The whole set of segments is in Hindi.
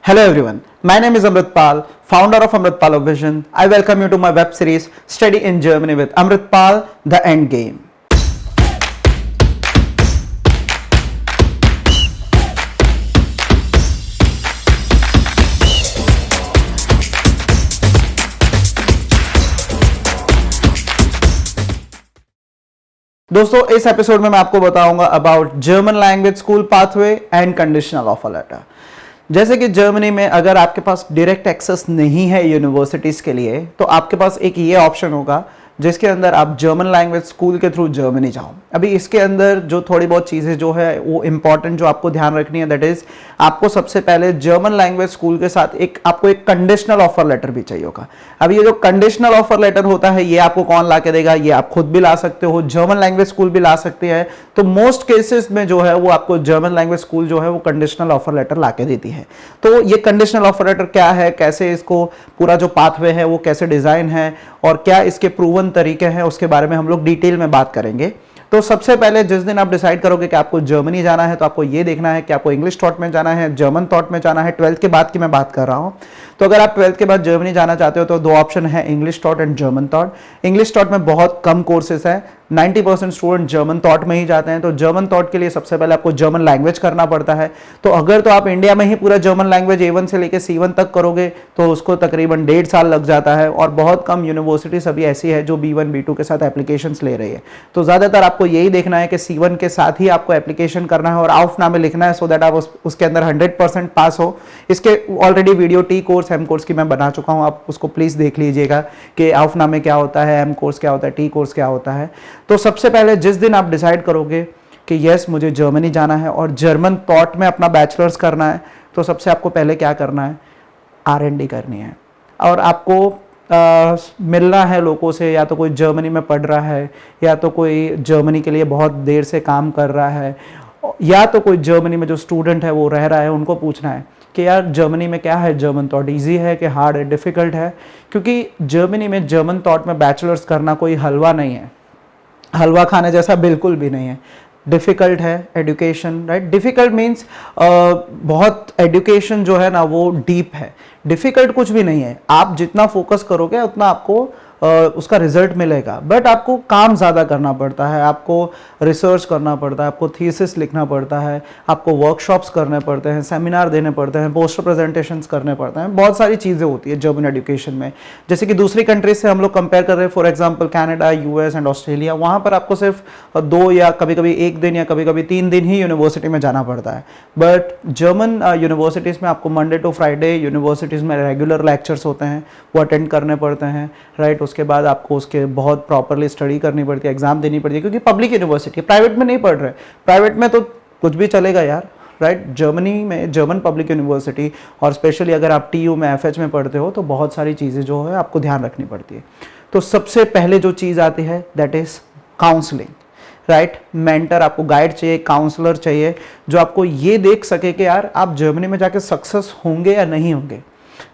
Hello everyone, my name is Amrit Pal, founder of Amrit Pal of Vision. I welcome you to my web series Study in Germany with Amrit Pal, The End Game. दोस्तों इस एपिसोड में मैं आपको बताऊंगा about German language school pathway and conditional offer letter. जैसे कि जर्मनी में अगर आपके पास डायरेक्ट एक्सेस नहीं है यूनिवर्सिटीज़ के लिए तो आपके पास एक ये ऑप्शन होगा जिसके अंदर आप जर्मन लैंग्वेज स्कूल के थ्रू जर्मनी जाओ। अभी इसके अंदर जो थोड़ी बहुत चीज़ें जो है वो इंपॉर्टेंट जो आपको ध्यान रखनी है दैट इज़ आपको सबसे पहले जर्मन लैंग्वेज स्कूल के साथ आपको एक कंडीशनल ऑफर लेटर भी चाहिए होगा। अब ये जो कंडीशनल ऑफर लेटर होता है ये आपको कौन ला के देगा? ये आप खुद भी ला सकते हो, जर्मन लैंग्वेज स्कूल भी ला सकते हैं। तो मोस्ट केसेस में जो है वो आपको जर्मन लैंग्वेज स्कूल जो है वो कंडीशनल ऑफर लेटर ला के देती है। तो ये कंडीशनल ऑफर लेटर क्या है, कैसे इसको पूरा जो पाथवे है वो कैसे डिज़ाइन है और क्या इसके प्रूवन तरीके हैं उसके बारे में हम लोग डिटेल में बात करेंगे। तो सबसे पहले जिस दिन आप डिसाइड करोगे कि आपको जर्मनी जाना है तो आपको ये देखना है कि आपको इंग्लिश थॉट में जाना है, जर्मन थॉट में जाना है। 12th के बाद की मैं बात कर रहा हूँ। तो अगर आप 12th के बाद जर्मनी जाना चाहते हो तो दो ऑप्शन है, English thought and German thought. English thought में बहुत कम कोर्सेस है, 90% स्टूडेंट जर्मन थॉट में ही जाते हैं। तो जर्मन थॉट के लिए सबसे पहले आपको जर्मन लैंग्वेज करना पड़ता है। तो अगर तो आप इंडिया में ही पूरा जर्मन लैंग्वेज A1 से लेकर C1 तक करोगे तो उसको तकरीबन 1.5 साल लग जाता है और बहुत कम यूनिवर्सिटीज अभी ऐसी है जो B1 B2 के साथ एप्लीकेशंस ले रही है। तो ज़्यादातर आपको यही देखना है कि C1 के साथ ही आपको एप्लीकेशन करना है और आउफनामे लिखना है सो दैट आप उसके अंदर 100% पास हो। इसके already video T course M course की मैं बना चुका हूँ, आप उसको प्लीज़ देख लीजिएगा कि आउफनामे क्या होता है, M कोर्स क्या होता है, T कोर्स क्या होता है। तो सबसे पहले जिस दिन आप डिसाइड करोगे कि यस मुझे जर्मनी जाना है और जर्मन थॉट में अपना बैचलर्स करना है तो सबसे आपको पहले क्या करना है, R&D करनी है। और आपको मिलना है लोगों से, या तो कोई जर्मनी में पढ़ रहा है या तो कोई जर्मनी के लिए बहुत देर से काम कर रहा है या तो कोई जर्मनी में जो स्टूडेंट है वो रह रहा है, उनको पूछना है कि यार जर्मनी में क्या है, जर्मन थॉट ईजी है कि हार्ड है, डिफ़िकल्ट है। क्योंकि जर्मनी में जर्मन थॉट में बैचलर्स करना कोई हलवा नहीं है, हलवा खाने जैसा बिल्कुल भी नहीं है। डिफ़िकल्ट है एजुकेशन, राइट। डिफ़िकल्ट मीन्स बहुत एजुकेशन जो है ना वो डीप है। डिफ़िकल्ट कुछ भी नहीं है, आप जितना फोकस करोगे उतना आपको उसका रिजल्ट मिलेगा। बट आपको काम ज़्यादा करना पड़ता है, आपको रिसर्च करना पड़ता है, आपको थीसिस लिखना पड़ता है, आपको वर्कशॉप्स करने पड़ते हैं, सेमिनार देने पड़ते हैं, पोस्टर प्रेजेंटेशंस करने पड़ते हैं। बहुत सारी चीज़ें होती है जर्मन एजुकेशन में। जैसे कि दूसरी कंट्रीज से हम लोग कंपेयर कर रहे हैं, for example Canada, US and Australia, वहाँ पर आपको सिर्फ 2 या कभी कभी 1 दिन या कभी कभी 3 दिन ही यूनिवर्सिटी में जाना पड़ता है। बट जर्मन यूनिवर्सिटीज़ में आपको मंडे टू फ्राइडे यूनिवर्सिटीज़ में रेगुलर लेक्चर्स होते हैं, वो अटेंड करने पड़ते हैं, राइट। उसके बाद आपको उसके बहुत प्रॉपरली स्टडी करनी पड़ती है, एग्जाम देनी पड़ती है, क्योंकि पब्लिक यूनिवर्सिटी, प्राइवेट में नहीं पढ़ रहे। प्राइवेट में तो कुछ भी चलेगा यार, राइट। जर्मनी में जर्मन पब्लिक यूनिवर्सिटी और स्पेशली अगर आप TU में FH में पढ़ते हो तो बहुत सारी चीज़ें जो है आपको ध्यान रखनी पड़ती है। तो सबसे पहले जो चीज़ आती है that is counselling, right. Mentor, आपको गाइड चाहिए, काउंसलर चाहिए जो आपको ये देख सके कि यार आप जर्मनी में जाके सक्सेस होंगे या नहीं होंगे।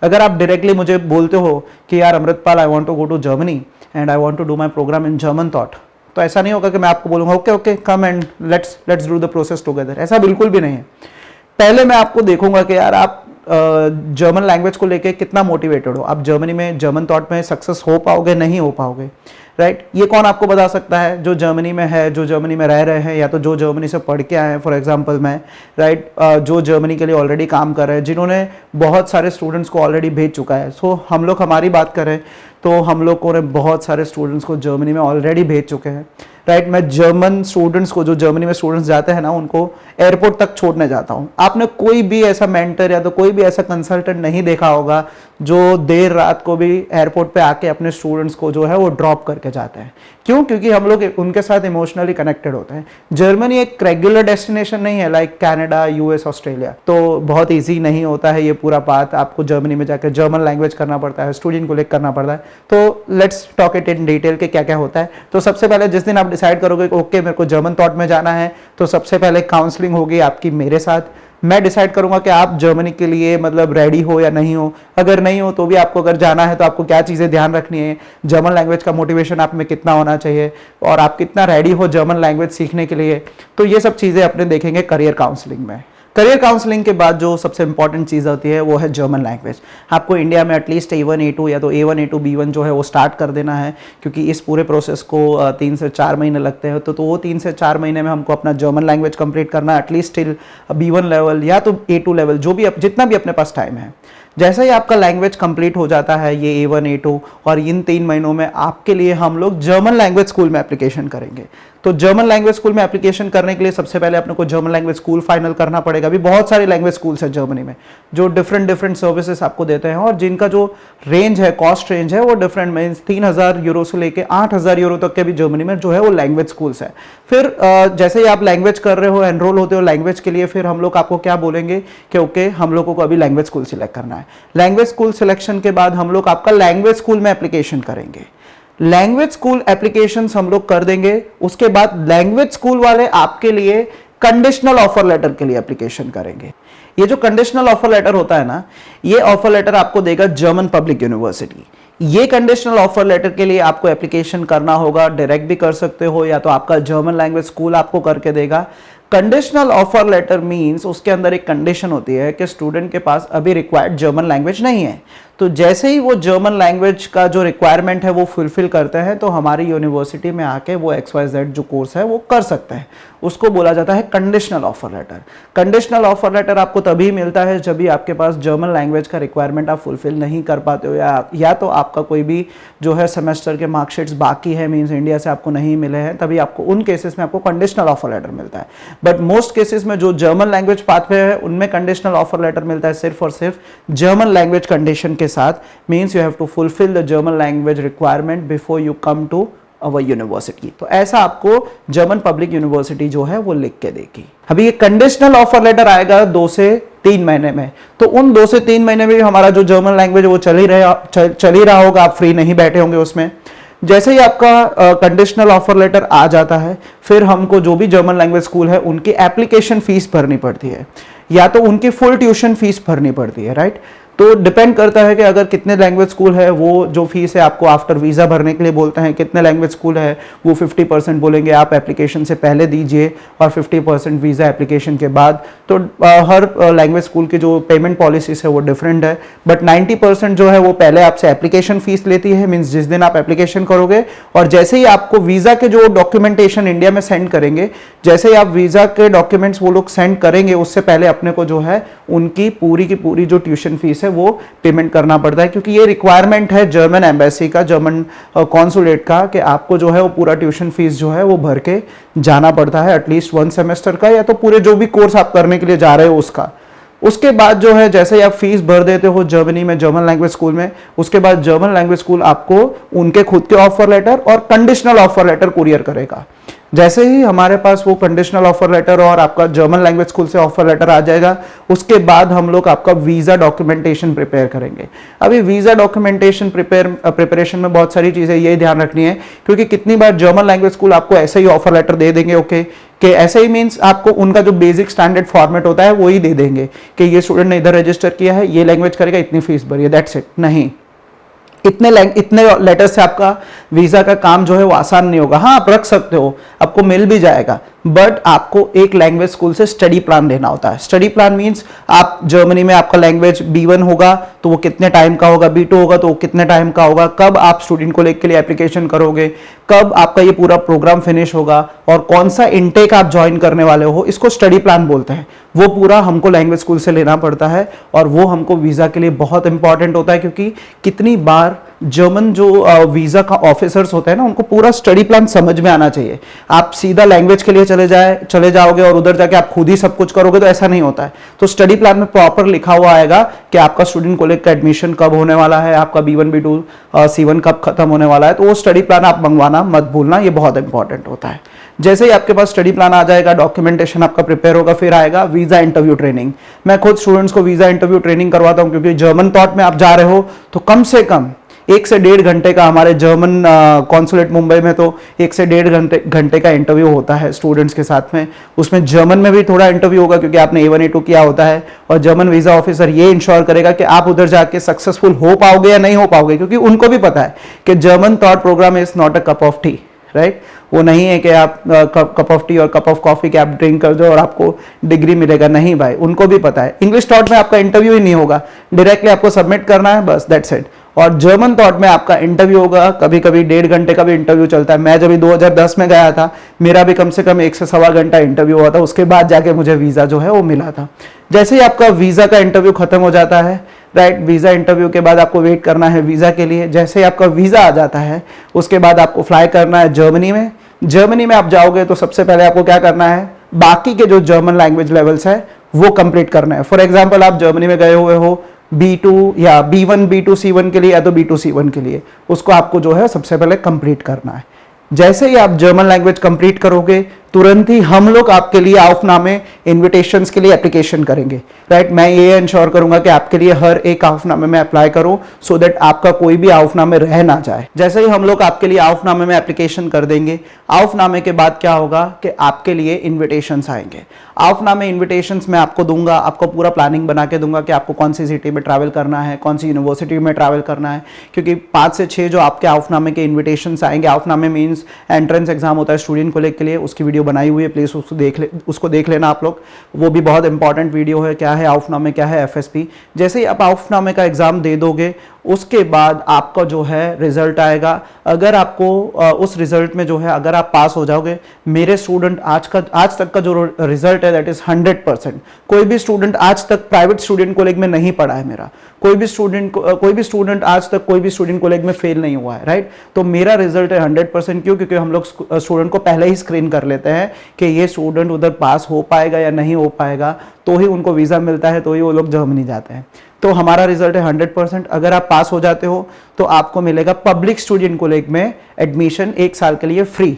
अगर आप डायरेक्टली मुझे बोलते हो कि यार Amritpal I want to go to Germany and I want to do my programme in German taught, तो ऐसा नहीं होगा कि मैं आपको बोलूँगा okay okay come and let's do the process together. ऐसा बिल्कुल भी नहीं है। पहले मैं आपको देखूंगा कि यार आप जर्मन लैंग्वेज को लेके कितना मोटिवेटेड हो, आप जर्मनी में जर्मन थॉट में सक्सेस हो पाओगे नहीं हो पाओगे, राइट। ये कौन आपको बता सकता है? जो जर्मनी में है, जो जर्मनी में रह रहे हैं या तो जो जर्मनी से पढ़ के आए हैं, फॉर एग्जांपल मैं, राइट, जो जर्मनी के लिए ऑलरेडी काम कर रहे हैं, जिन्होंने बहुत सारे स्टूडेंट्स को ऑलरेडी भेज चुका है। सो हम लोग हमारी बात करें तो हम लोग ने बहुत सारे स्टूडेंट्स को जर्मनी में ऑलरेडी भेज चुके हैं, राइट। मैं जर्मन स्टूडेंट्स को, जो जर्मनी में स्टूडेंट्स जाते हैं ना, उनको एयरपोर्ट तक छोड़ने जाता हूँ। आपने कोई भी ऐसा मेंटर या तो कोई भी ऐसा कंसल्टेंट नहीं देखा होगा जो देर रात को भी एयरपोर्ट पे आके अपने स्टूडेंट्स को जो है वो ड्रॉप करके जाते हैं। क्यों? क्योंकि हम लोग उनके साथ इमोशनली कनेक्टेड होते हैं। जर्मनी एक रेगुलर डेस्टिनेशन नहीं है लाइक कनाडा, US, ऑस्ट्रेलिया। तो बहुत ईजी नहीं होता है ये पूरा पाथ। आपको जर्मनी में जाकर जर्मन लैंग्वेज करना पड़ता है, स्टूडेंट को लेकर करना पड़ता है। तो let's talk it in detail के क्या क्या होता है। तो सबसे पहले जिस दिन आप डिसाइड करोगे कि ओके मेरे को जर्मन थॉट में जाना है तो सबसे पहले काउंसलिंग होगी आपकी मेरे साथ। मैं डिसाइड करूंगा कि आप जर्मनी के लिए मतलब रेडी हो या नहीं हो। अगर नहीं हो तो भी आपको अगर जाना है तो आपको क्या चीज़ें ध्यान रखनी है, जर्मन लैंग्वेज का मोटिवेशन आप में कितना होना चाहिए और आप कितना रेडी हो जर्मन लैंग्वेज सीखने के लिए। तो ये सब चीज़ें अपने देखेंगे करियर काउंसलिंग में। करियर काउंसलिंग के बाद जो सबसे इंपॉर्टेंट चीज़ होती है वो है जर्मन लैंग्वेज। आपको इंडिया में एटलीस्ट A1 A2 या तो A1 A2 B1 जो है वो स्टार्ट कर देना है, क्योंकि इस पूरे प्रोसेस को 3 से 4 महीने लगते हैं। तो वो 3 से 4 महीने में हमको अपना जर्मन लैंग्वेज कंप्लीट करना है, एटलीस्ट टिल B1 लेवल या तो A2 लेवल, जो भी जितना भी अपने पास टाइम है। जैसे ही आपका लैंग्वेज कंप्लीट हो जाता है, ये A1 A2, और इन 3 महीनों में आपके लिए हम लोग जर्मन लैंग्वेज स्कूल में एप्लीकेशन करेंगे। तो जर्मन लैंग्वेज स्कूल में एप्लीकेशन करने के लिए सबसे पहले अपने को जर्मन लैंग्वेज स्कूल फाइनल करना पड़ेगा। अभी बहुत सारे लैंग्वेज स्कूल्स हैं जर्मनी में जो डिफरेंट सर्विसेज आपको देते हैं, और जिनका जो रेंज है, कॉस्ट रेंज है, वो डिफरेंट मीन्स 3,000 यूरो से लेके 8,000 यूरो तक के भी जर्मनी में जो है वो लैंग्वेज स्कूल्स है। फिर जैसे ही आप लैंग्वेज कर रहे हो, एनरोल होते हो लैंग्वेज के लिए, फिर हम लोग आपको क्या बोलेंगे कि ओके हम लोगों को अभी लैंग्वेज स्कूल सिलेक्ट करना है। लैंग्वेज स्कूल सिलेक्शन के बाद हम लोग आपका लैंग्वेज स्कूल में एप्लीकेशन करेंगे। लैंग्वेज स्कूल एप्लीकेशंस हम लोग कर देंगे, उसके बाद लैंग्वेज स्कूल वाले आपके लिए कंडीशनल ऑफर लेटर के लिए एप्लीकेशन करेंगे। ये जो कंडीशनल ऑफर लेटर होता है ना, ये ऑफर लेटर आपको देगा जर्मन पब्लिक यूनिवर्सिटी। ये कंडीशनल ऑफर लेटर के लिए आपको एप्लीकेशन करना होगा, डायरेक्ट भी कर सकते हो या तो आपका जर्मन लैंग्वेज स्कूल आपको करके देगा। कंडीशनल ऑफर लेटर मींस उसके अंदर एक कंडीशन होती है कि स्टूडेंट के पास अभी रिक्वायर्ड जर्मन लैंग्वेज नहीं है। तो जैसे ही वो जर्मन लैंग्वेज का जो रिक्वायरमेंट है वो फुलफिल करते हैं, तो हमारी यूनिवर्सिटी में आके वो XYZ जो कोर्स है वो कर सकते हैं। उसको बोला जाता है conditional offer letter. Conditional offer letter आपको तभी मिलता है जब भी आपके पास जर्मन लैंग्वेज का रिक्वायरमेंट आप फुलफिल नहीं कर पाते हो, या तो आपका कोई भी जो है सेमेस्टर के मार्कशीट्स बाकी है, मीन्स इंडिया से आपको नहीं मिले हैं, तभी आपको उन केसेस में आपको कंडीशनल ऑफर लेटर मिलता है। बट मोस्ट केसेस में जो जर्मन लैंग्वेज पाथवे है उनमें कंडीशनल ऑफर लेटर मिलता है सिर्फ और सिर्फ जर्मन लैंग्वेज कंडीशन के साथ। Means you have to fulfil the German language requirement before you come to our university. तो ऐसा आपको जर्मन पब्लिक यूनिवर्सिटी जो है वो लिख के देगी। अभी ये कंडीशनल ऑफर लेटर आएगा 2 से 3 महीने में, तो उन 2 से 3 महीने में भी हमारा जो जर्मन लैंग्वेज वो चल ही रहा होगा, आप फ्री नहीं बैठे होंगे उसमें। जैसे ही आपका कंडीशनल ऑफर लेटर आ जाता है, फिर हमको जो भी जर्मन लैंग्वेज स्कूल है उनकी एप्लीकेशन फीस भरनी पड़ती है, या तो उनकी फुल ट्यूशन फीस भरनी पड़ती है, राइट। तो डिपेंड करता है कि अगर कितने लैंग्वेज स्कूल है वो जो फीस है आपको आफ्टर वीज़ा भरने के लिए बोलते हैं। कितने लैंग्वेज स्कूल है वो 50% बोलेंगे आप एप्लीकेशन से पहले दीजिए और 50% वीज़ा एप्लीकेशन के बाद। तो हर लैंग्वेज स्कूल की जो पेमेंट पॉलिसीज है वो डिफरेंट है, बट 90% जो है वो पहले आपसे एप्लीकेशन फीस लेती है, मीन्स जिस दिन आप एप्लीकेशन करोगे, और जैसे ही आपको वीज़ा के जो डॉक्यूमेंटेशन इंडिया में सेंड करेंगे, जैसे ही आप वीज़ा के डॉक्यूमेंट्स वो लोग सेंड करेंगे, उससे पहले अपने को जो है उनकी पूरी की पूरी जो ट्यूशन फीस है वो पेमेंट करना पड़ता है, क्योंकि ये रिक्वायरमेंट है जर्मन एम्बेसी का, जर्मन कॉन्सुलेट का, कि आपको जो है वो पूरा ट्यूशन फीस जो है वो भर के जाना पड़ता है, एटलीस्ट 1 सेमेस्टर का, या तो पूरे जो भी कोर्स आप करने के लिए जा रहे हो उसका। उसके बाद जो है जैसे ही आप फीस भर देते हो जर्मनी में जर्मन लैंग्वेज स्कूल में, उसके बाद जर्मन लैंग्वेज स्कूल आपको उनके खुद के ऑफर लेटर और कंडीशनल ऑफर लेटर कुरियर करेगा। जैसे ही हमारे पास वो कंडीशनल ऑफर लेटर और आपका जर्मन लैंग्वेज स्कूल से ऑफर लेटर आ जाएगा, उसके बाद हम लोग आपका वीज़ा डॉक्यूमेंटेशन प्रिपेयर करेंगे। अभी वीज़ा डॉक्यूमेंटेशन प्रिपरेशन में बहुत सारी चीज़ें ये ध्यान रखनी है, क्योंकि कितनी बार जर्मन लैंग्वेज स्कूल आपको ऐसे ही ऑफर लेटर दे देंगे, ओके, कि ऐसे ही मीन्स आपको उनका जो बेसिक स्टैंडर्ड फॉर्मेट होता है वो ही दे देंगे कि ये स्टूडेंट ने इधर रजिस्टर किया है, ये लैंग्वेज करेगा, इतनी फीस भरिए, दैट्स इट। नहीं, इतने लेटर से आपका वीजा का काम जो है वो आसान नहीं होगा। हाँ, आप रख सकते हो, आपको मिल भी जाएगा, बट आपको एक लैंग्वेज स्कूल से स्टडी प्लान लेना होता है। स्टडी प्लान मींस आप जर्मनी में आपका लैंग्वेज B1 होगा तो वो कितने टाइम का होगा, B2 होगा तो वो कितने टाइम का होगा, कब आप स्टूडेंट को के लिए एप्लीकेशन करोगे, कब आपका ये पूरा प्रोग्राम फिनिश होगा, और कौन सा इनटेक आप ज्वाइन करने वाले हो, इसको स्टडी प्लान बोलते हैं। वो पूरा हमको लैंग्वेज स्कूल से लेना पड़ता है, और वो हमको वीज़ा के लिए बहुत इंपॉर्टेंट होता है, क्योंकि कितनी बार जर्मन जो वीज़ा का ऑफिसर्स होते हैं ना, उनको पूरा स्टडी प्लान समझ में आना चाहिए। आप सीधा लैंग्वेज के लिए चले जाओगे और उधर जाके आप खुद ही सब कुछ करोगे, तो ऐसा नहीं होता है। तो स्टडी प्लान में प्रॉपर लिखा हुआ आएगा कि आपका स्टूडेंट कॉलेज का एडमिशन कब होने वाला है, आपका B1 B2 C1 कब खत्म होने वाला है, तो वो स्टडी प्लान आप मंगवाना मत भूलना, ये बहुत इंपॉर्टेंट होता है। जैसे ही आपके पास स्टडी प्लान आ जाएगा, डॉक्यूमेंटेशन आपका प्रिपेयर होगा, फिर आएगा वीज़ा इंटरव्यू ट्रेनिंग। मैं खुद स्टूडेंट्स को वीज़ा इंटरव्यू ट्रेनिंग करवाता हूँ, क्योंकि जर्मन थॉट में आप जा रहे हो तो कम से कम 1 से 1.5 घंटे का, हमारे जर्मन कॉन्सुलेट मुंबई में तो 1 से 1.5 घंटे का इंटरव्यू होता है स्टूडेंट्स के साथ में। उसमें जर्मन में भी थोड़ा इंटरव्यू होगा, क्योंकि आपने A1 A2 किया होता है, और जर्मन वीज़ा ऑफिसर ये इंश्योर करेगा कि आप उधर जाके सक्सेसफुल हो पाओगे या नहीं हो पाओगे, क्योंकि उनको भी पता है कि German taught programme is not a cup of tea. Right. वो नहीं है कि आप कप ऑफ टी और कप ऑफ कॉफी के आप ड्रिंक कर दो और आपको डिग्री मिलेगा, नहीं भाई, उनको भी पता है इंग्लिश थॉट में आपका इंटरव्यू ही नहीं होगा, डायरेक्टली आपको सबमिट करना है, बस दैट्स इट। और जर्मन थॉट में आपका इंटरव्यू होगा, कभी कभी 1.5 घंटे का भी इंटरव्यू चलता है। मैं जब 2010 में गया था, मेरा भी कम से कम 1 से सवा घंटा इंटरव्यू हुआ था, उसके बाद जाके मुझे वीज़ा जो है वो मिला था। जैसे ही आपका वीज़ा का इंटरव्यू खत्म हो जाता है, राइट, वीज़ा इंटरव्यू के बाद आपको वेट करना है वीज़ा के लिए। जैसे ही आपका वीज़ा आ जाता है, उसके बाद आपको फ्लाई करना है जर्मनी में। जर्मनी में आप जाओगे तो सबसे पहले आपको क्या करना है, बाकी के जो जर्मन लैंग्वेज लेवल्स है वो कंप्लीट करना है। फॉर एग्जाम्पल, आप जर्मनी में गए हुए हो B2 या B1 B2 C1 के लिए या तो B2 C1 के लिए, उसको आपको जो है सबसे पहले कंप्लीट करना है। जैसे ही आप जर्मन लैंग्वेज कंप्लीट करोगे, तुरंत ही हम लोग आपके लिए आउफनामे इन्विटेशंस के लिए एप्लीकेशन करेंगे, राइट। मैं ये इंश्योर करूंगा कि आपके लिए हर एक आउफनामे में अप्लाई करूं, सो दैट आपका कोई भी आउफनामे रह ना जाए। जैसे ही हम लोग आपके लिए आउफनामे में एप्लीकेशन कर देंगे, आउफनामे के बाद क्या होगा कि आपके लिए इन्विटेशंस आएंगे। आउफनामे इन्विटेशंस मैं आपको दूंगा, आपको पूरा प्लानिंग बना के दूंगा कि आपको कौन सी सिटी में ट्रैवल करना है, कौन सी यूनिवर्सिटी में ट्रैवल करना है, क्योंकि 5 से 6 जो आपके आउफनामे के इन्विटेशंस आएंगे, आउफनामे मीन्स एंट्रेंस एग्जाम होता है स्टूडेंट कॉलेज के लिए, उसकी वीडियो बनाई हुई है, प्लीज उसको देख लेना आप लोग, वो भी बहुत इंपॉर्टेंट वीडियो है, क्या है आउफनामे, क्या है एफएसपी। जैसे ही आप आउफनामे का एग्जाम दे दोगे, उसके बाद आपका जो है रिजल्ट आएगा। अगर आपको उस रिजल्ट में जो है अगर आप पास हो जाओगे, मेरे स्टूडेंट आज तक का जो रिजल्ट है दैट इज 100%। कोई भी स्टूडेंट आज तक प्राइवेट स्टूडेंट कॉलेज में नहीं पढ़ा है मेरा, कोई भी स्टूडेंट आज तक कोई भी स्टूडेंट कॉलेज में फेल नहीं हुआ है, राइट। तो मेरा रिजल्ट है 100%। क्यों? क्योंकि हम लोग स्टूडेंट को पहले ही स्क्रीन कर लेते हैं कि ये स्टूडेंट उधर पास हो पाएगा या नहीं हो पाएगा, तो ही उनको वीजा मिलता है, तो ही वो लोग जर्मनी जाते हैं। तो हमारा रिजल्ट है 100%। अगर आप पास हो जाते हो तो आपको मिलेगा पब्लिक स्टूडेंट कॉलेज में एडमिशन 1 साल के लिए फ्री।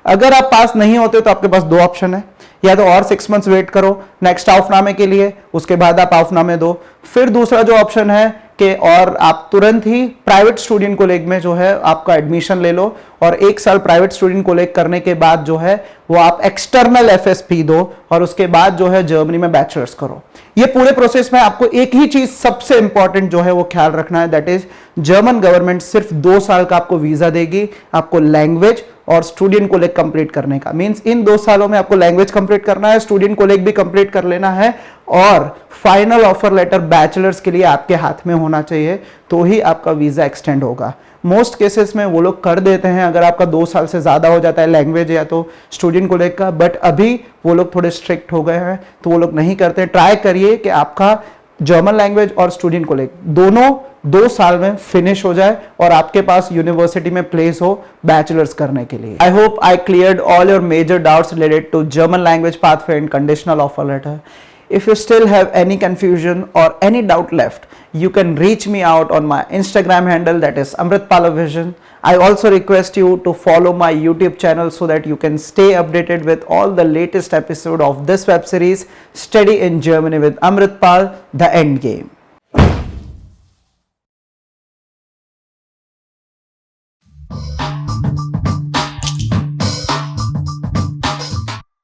अगर आप पास नहीं होते तो आपके पास 2 ऑप्शन है, या तो और 6 मंथ्स वेट करो नेक्स्ट आउफनामे के लिए, उसके बाद आप आउफनामे दो। फिर दूसरा जो ऑप्शन है कि और आप तुरंत ही प्राइवेट स्टूडेंट कॉलेज में जो है आपका एडमिशन ले लो, और 1 साल प्राइवेट स्टूडेंट कॉलेज करने के बाद जो है वो आप एक्सटर्नल एफएसपी दो, और उसके बाद जो है जर्मनी में बैचलर्स करो। ये पूरे प्रोसेस में आपको एक ही चीज सबसे इंपॉर्टेंट जो है वो ख्याल रखना है, दैट इज जर्मन गवर्नमेंट सिर्फ 2 साल का आपको वीजा देगी, आपको लैंग्वेज और स्टूडेंट कॉलेज कंप्लीट करने का। मींस इन 2 सालों में आपको लैंग्वेज कंप्लीट करना है, स्टूडेंट कॉलेज भी कंप्लीट कर लेना है, और फाइनल ऑफर लेटर बैचलर्स के लिए आपके हाथ में होना चाहिए, तो ही आपका वीजा एक्सटेंड होगा। मोस्ट केसेस में वो लोग कर देते हैं अगर आपका 2 साल से ज्यादा हो जाता है लैंग्वेज या तो स्टूडेंट कॉलेज का, बट अभी वो लोग थोड़े स्ट्रिक्ट हो गए हैं तो वो लोग नहीं करते। ट्राई करिए कि आपका जर्मन लैंग्वेज और स्टूडेंट कॉलेज दोनों 2 साल में फिनिश हो जाए और आपके पास यूनिवर्सिटी में प्लेस हो बैचलर्स करने के लिए। I hope I cleared all your major doubts related to German language pathway and conditional offer letter. If you still have any confusion or any doubt left, you can reach me out on my Instagram handle, that is Amritpalavision. I also request you to follow my YouTube channel so that you can stay updated with all the latest episode of this web series, Study in Germany with Amritpal, The End Game.